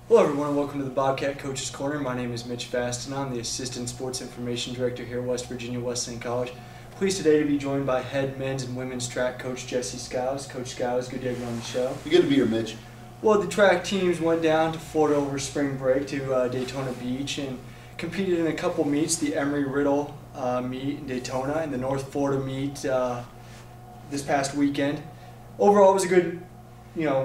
Hello everyone and welcome to the Bobcat Coaches Corner. My name is Mitch Fast and I'm the Assistant Sports Information Director here at West Virginia Wesleyan College. Pleased today to be joined by head men's and women's track coach Jesse Skiles. Coach Skiles, good to have you on the show. Good to be here, Mitch. Well, the track teams went down to Florida over spring break to Daytona Beach and competed in a couple meets, the Embry-Riddle meet in Daytona and the North Florida meet this past weekend. Overall, it was a good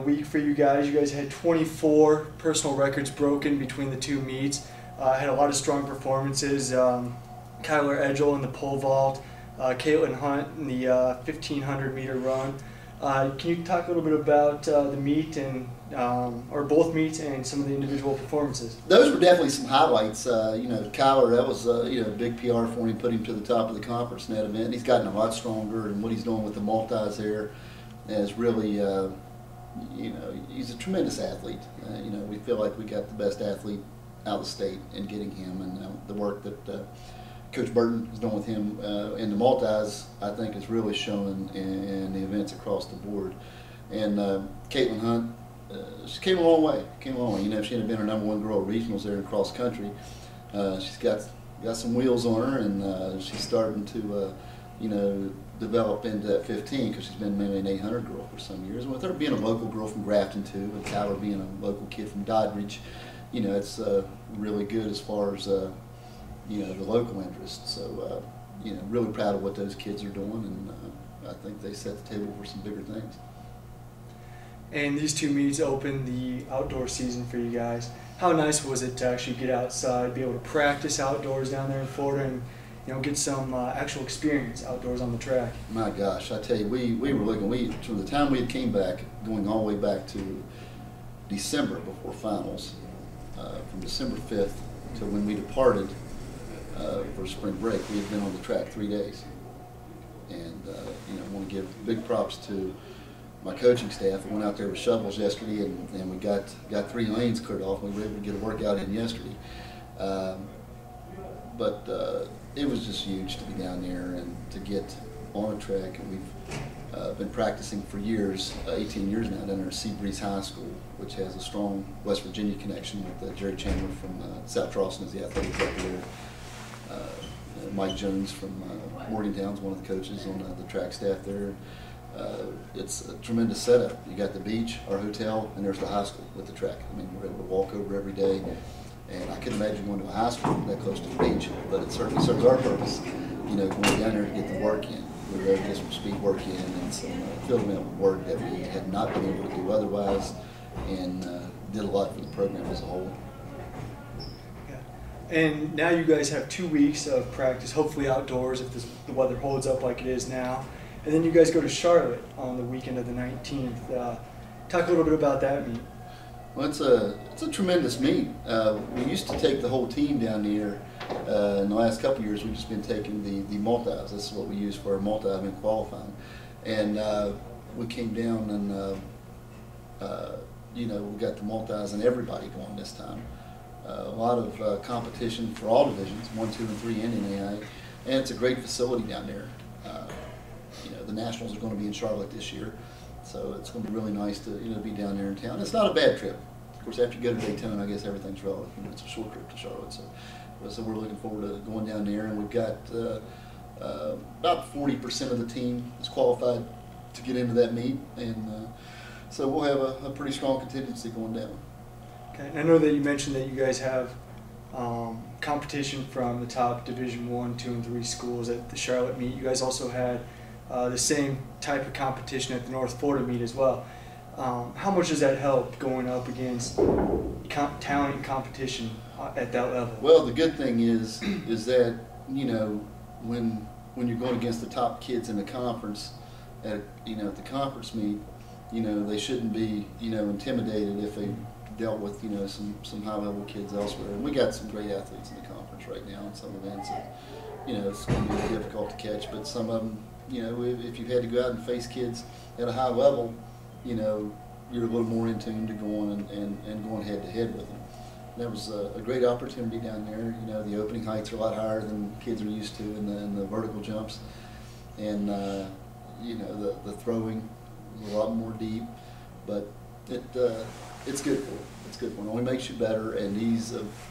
week for you guys. You guys had 24 personal records broken between the two meets. Had a lot of strong performances. Kyler Edgel in the pole vault, Caitlin Hunt in the 1500 meter run. Can you talk a little bit about the meet and or both meets and some of the individual performances? Those were definitely some highlights. Kyler, that was a big PR for him, put him to the top of the conference in that event. He's gotten a lot stronger, and what he's doing with the multis there is really. He's a tremendous athlete. We feel like we got the best athlete out of the state in getting him, and the work that Coach Burton has done with him in the multis, I think, is really shown in the events across the board. And Caitlin Hunt, she came a long way. She had been her #1 girl at regionals there in cross country. She's got some wheels on her, and she's starting to develop into that 15 because she's been mainly an 800 girl for some years. And with her being a local girl from Grafton too, and Kyler being a local kid from Doddridge, it's really good as far as the local interest. So really proud of what those kids are doing, and I think they set the table for some bigger things. And these two meets opened the outdoor season for you guys. How nice was it to actually get outside, be able to practice outdoors down there in Florida, and get some actual experience outdoors on the track? My gosh, I tell you, we were looking, from the time we came back, going all the way back to December before finals, from December 5th to when we departed for spring break, we had been on the track 3 days. And I want to give big props to my coaching staff. I went out there with shovels yesterday, and we got 3 lanes cleared off, and we were able to get a workout in yesterday. But it was just huge to be down there and to get on a track. And we've been practicing for years, 18 years now, down there at Seabreeze High School, which has a strong West Virginia connection with Jerry Chandler from South Charleston as the athletic director there. Mike Jones from Morgantown is one of the coaches on the track staff there. It's a tremendous setup. You got the beach, our hotel, and there's the high school with the track. We're able to walk over every day. And I couldn't imagine going to a high school that close to the beach, but it certainly serves our purpose, going down there to get the work in. We were able to get some speed work in and some field development work that we had not been able to do otherwise, and did a lot for the program as a whole. Yeah. And now you guys have 2 weeks of practice, hopefully outdoors if the weather holds up like it is now. And then you guys go to Charlotte on the weekend of the 19th. Talk a little bit about that meet. Well, it's a tremendous meet. We used to take the whole team down here. In the last couple of years, we've just been taking the multis. This is what we use for our multi event qualifying. And we came down and we got the multis and everybody going this time. A lot of competition for all divisions, 1, 2, and 3 in NAIA, and it's a great facility down there. The Nationals are going to be in Charlotte this year. So it's going to be really nice to be down there in town. It's not a bad trip. Of course, after you go to Daytona, I guess everything's relative. It's a short trip to Charlotte. So we're looking forward to going down there, and we've got about 40% of the team is qualified to get into that meet, and so we'll have a pretty strong contingency going down. Okay, and I know that you mentioned that you guys have competition from the top Division 1, 2, and 3 schools at the Charlotte meet. You guys also had the same type of competition at the North Florida meet as well. How much does that help going up against talent and competition at that level? Well, the good thing is that when you're going against the top kids in the conference at the conference meet, they shouldn't be intimidated if they dealt with some high level kids elsewhere. And we got some great athletes in the conference right now in some events. It's going to be difficult to catch, but some of them. If you had to go out and face kids at a high level, you're a little more in tune to going and going head to head with them. And that was a great opportunity down there. The opening heights are a lot higher than kids are used to in the vertical jumps, and the throwing was a lot more deep. But it's good for them. It's good for them. It only makes you better. And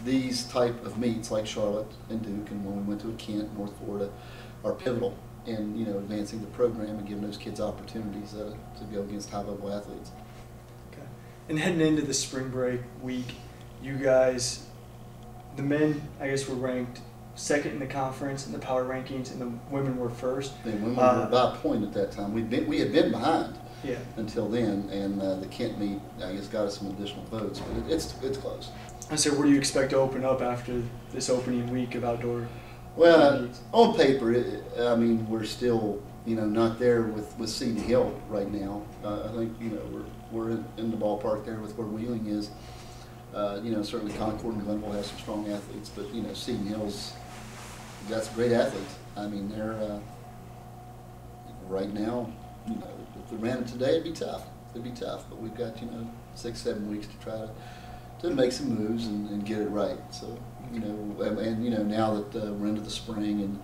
these type of meets like Charlotte and Duke, and when we went to a Kent, North Florida, are pivotal in advancing the program and giving those kids opportunities to go against high-level athletes. Okay. And heading into the spring break week, you guys, the men, I guess, were ranked second in the conference in the power rankings, and the women were first. The women were by a point at that time. We had been behind. Yeah. Until then, and the Kent meet, I guess, got us some additional votes, but it's close. I said, what do you expect to open up after this opening week of outdoor? Well, on paper, I mean, we're still, not there with Seton Hill right now. I think, we're in the ballpark there with where Wheeling is. Certainly Concord and Glenville have some strong athletes, but Seton Hill's got some great athletes. I mean, they're right now. If we ran it today, it'd be tough. It'd be tough, but we've got 6-7 weeks to try to make some moves and get it right. So now that we're into the spring and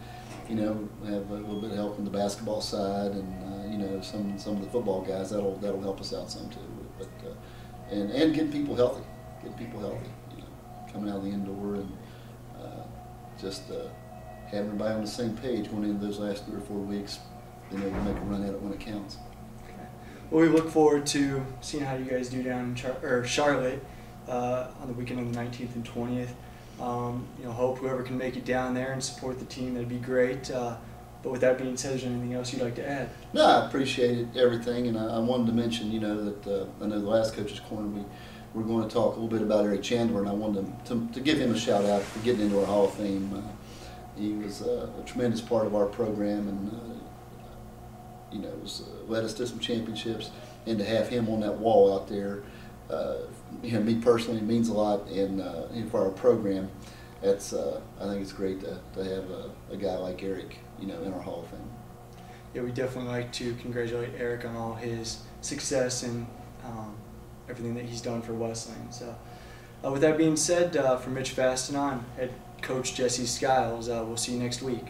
have a little bit of help on the basketball side and some of the football guys, that'll help us out some too. But and getting people healthy, coming out of the indoor and just having everybody on the same page going into those last 3 or 4 weeks. To make a run at it when it counts. Okay. Well, we look forward to seeing how you guys do down in Charlotte on the weekend of the 19th and 20th. Hope whoever can make it down there and support the team, that'd be great. But with that being said, is there anything else you'd like to add? No, I appreciate everything, and I wanted to mention, that I know the last Coach's Corner we're going to talk a little bit about Eric Chandler, and I wanted to give him a shout out for getting into our Hall of Fame. He was a tremendous part of our program, and led us to some championships, and to have him on that wall out there, me personally, means a lot, and for our program, that's I think it's great to have a guy like Eric, in our Hall of Fame. Yeah, we definitely like to congratulate Eric on all his success and everything that he's done for Wesleyan. So, with that being said, for Mitch Fast and I'm head coach Jesse Skiles, we'll see you next week.